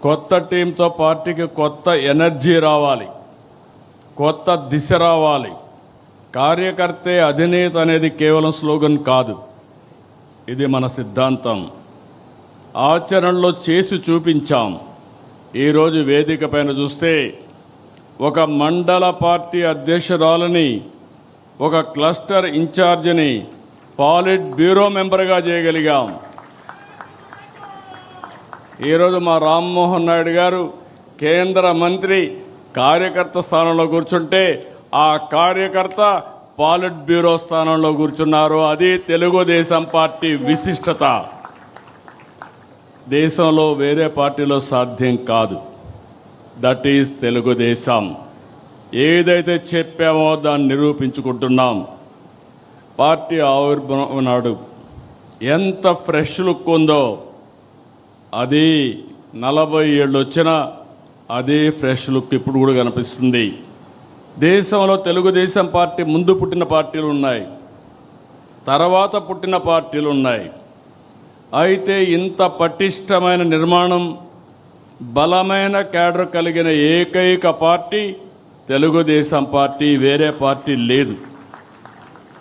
కొత్త టీంతో పార్టీకి కొత్త ఎనర్జీ రావాలి, కొత్త దిశ రావాలి. కార్యకర్తే అధినేత అనేది కేవలం స్లోగన్ కాదు, ఇది మన సిద్ధాంతం. ఆచరణలో చేసి చూపించాం. ఈరోజు వేదిక పైన చూస్తే ఒక మండల పార్టీ అధ్యక్షురాలని, ఒక క్లస్టర్ ఇన్ఛార్జిని పాలిట్ బ్యూరో మెంబర్గా చేయగలిగాం. ఈరోజు మా రామ్మోహన్ నాయుడు గారు కేంద్ర మంత్రి కార్యకర్త స్థానంలో కూర్చుంటే ఆ కార్యకర్త పాలిట్ బ్యూరో స్థానంలో కూర్చున్నారు. అది తెలుగుదేశం పార్టీ విశిష్టత. దేశంలో వేరే పార్టీలో సాధ్యం కాదు. That is Telugu Desam. ఏదైతే చెప్పామో దాన్ని నిరూపించుకుంటున్నాం. పార్టీ ఆవిర్భావం నాడు ఎంత ఫ్రెష్ లుక్ ఉందో, అది 40 ఏళ్ళు వచ్చినా అదే ఫ్రెష్ లుక్ ఇప్పుడు కూడా కనిపిస్తుంది. దేశంలో తెలుగుదేశం పార్టీ ముందు పుట్టిన పార్టీలు ఉన్నాయి, తర్వాత పుట్టిన పార్టీలు ఉన్నాయి. అయితే ఇంత పటిష్టమైన నిర్మాణం, బలమైన క్యాడర్ కలిగిన ఏకైక పార్టీ తెలుగుదేశం పార్టీ, వేరే పార్టీ లేదు.